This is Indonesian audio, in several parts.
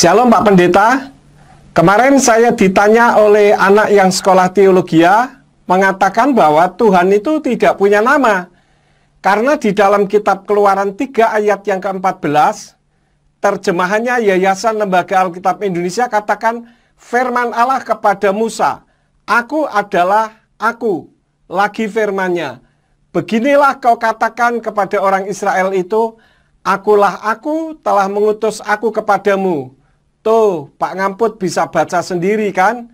Shalom Pak Pendeta. Kemarin saya ditanya oleh anak yang sekolah teologia, mengatakan bahwa Tuhan itu tidak punya nama. Karena di dalam kitab Keluaran 3 ayat yang ke-14, terjemahannya Yayasan Lembaga Alkitab Indonesia katakan, firman Allah kepada Musa, "Aku adalah aku." Lagi firmannya, "Beginilah kau katakan kepada orang Israel itu, akulah aku telah mengutus aku kepadamu." Tuh, Pak Ngamput bisa baca sendiri kan?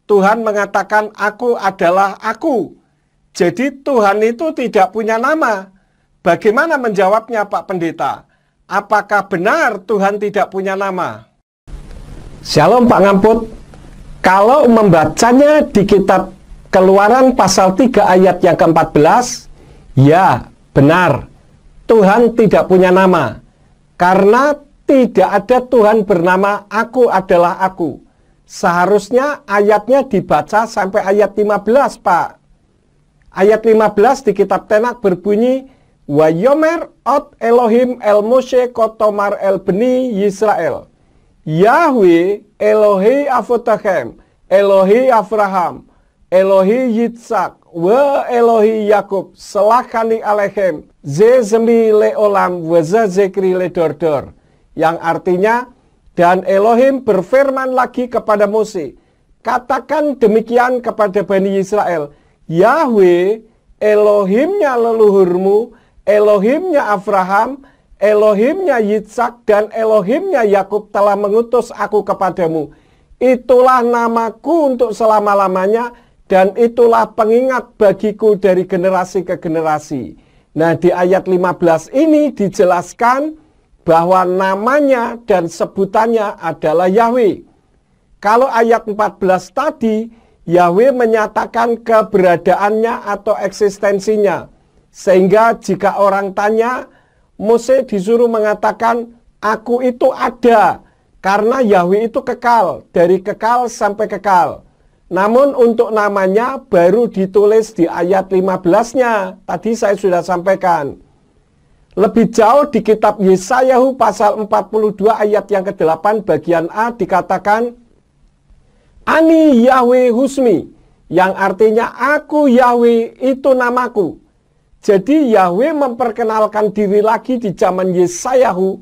Tuhan mengatakan, "Aku adalah aku." Jadi Tuhan itu tidak punya nama. Bagaimana menjawabnya Pak Pendeta? Apakah benar Tuhan tidak punya nama? Shalom Pak Ngamput. Kalau membacanya di kitab Keluaran pasal 3 ayat yang ke-14, ya benar, Tuhan tidak punya nama. Karena tidak ada Tuhan bernama "Aku adalah aku." Seharusnya ayatnya dibaca sampai ayat 15, Pak. Ayat 15 di kitab Tenak berbunyi, "Wa yomer ot Elohim el Moshe kotomar el beni Yisrael. Yahweh Elohi Avotachem, Elohi Abraham, Elohi Yitzhak, wa Elohi Yakub, selakani alechem, zezemi leolam, wa zezekri ledordor." Yang artinya, dan Elohim berfirman lagi kepada Mose, "Katakan demikian kepada Bani Israel, Yahweh, Elohimnya leluhurmu, Elohimnya Abraham, Elohimnya Yitzhak, dan Elohimnya Yakub telah mengutus aku kepadamu. Itulah namaku untuk selama-lamanya, dan itulah pengingat bagiku dari generasi ke generasi." Nah, di ayat 15 ini dijelaskan bahwa namanya dan sebutannya adalah Yahweh. Kalau ayat 14 tadi, Yahweh menyatakan keberadaannya atau eksistensinya. Sehingga jika orang tanya, Mose disuruh mengatakan, "Aku itu ada." Karena Yahweh itu kekal, dari kekal sampai kekal. Namun untuk namanya baru ditulis di ayat 15-nya. Tadi saya sudah sampaikan. Lebih jauh di kitab Yesayahu pasal 42 ayat yang ke-8 bagian A dikatakan, "Ani Yahweh Husmi," yang artinya aku Yahweh itu namaku. Jadi Yahweh memperkenalkan diri lagi di zaman Yesayahu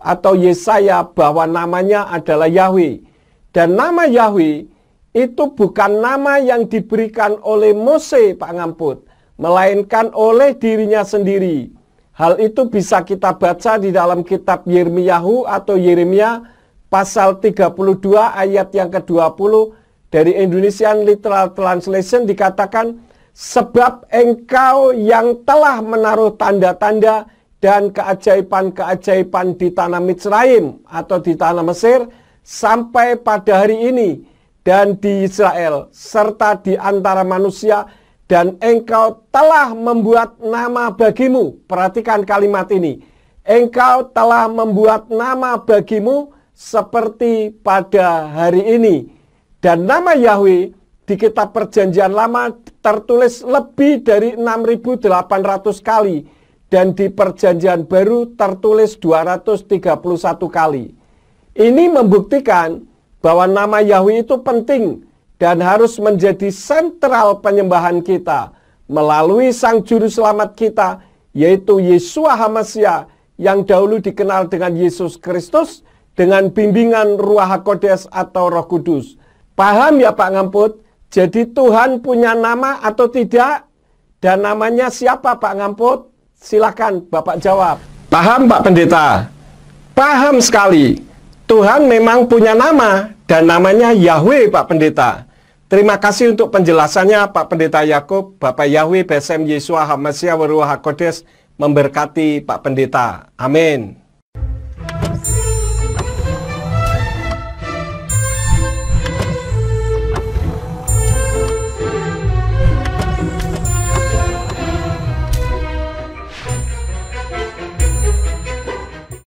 atau Yesaya bahwa namanya adalah Yahweh. Dan nama Yahweh itu bukan nama yang diberikan oleh Mose, Pak Ngamput, melainkan oleh dirinya sendiri. Hal itu bisa kita baca di dalam kitab Yirmiyahu atau Yeremia pasal 32 ayat yang ke-20 dari Indonesian Literal Translation dikatakan, "Sebab engkau yang telah menaruh tanda-tanda dan keajaiban-keajaiban di tanah Mitsraim atau di tanah Mesir sampai pada hari ini dan di Israel serta di antara manusia, dan engkau telah membuat nama bagimu." Perhatikan kalimat ini. Engkau telah membuat nama bagimu seperti pada hari ini. Dan nama Yahweh di kitab Perjanjian Lama tertulis lebih dari 6.800 kali. Dan di Perjanjian Baru tertulis 231 kali. Ini membuktikan bahwa nama Yahweh itu penting dan harus menjadi sentral penyembahan kita melalui Sang Juru Selamat kita, yaitu Yeshua HaMashiach yang dahulu dikenal dengan Yesus Kristus dengan bimbingan Ruach HaKodes atau Roh Kudus. Paham ya Pak Ngamput? Jadi Tuhan punya nama atau tidak? Dan namanya siapa Pak Ngamput? Silakan Bapak jawab. Paham Pak Pendeta? Paham sekali. Tuhan memang punya nama dan namanya Yahweh Pak Pendeta. Terima kasih untuk penjelasannya Pak Pendeta Yakub. Bapak Yahweh Besem Yeshua HaMashiach Ruach HaKodes memberkati Pak Pendeta. Amin.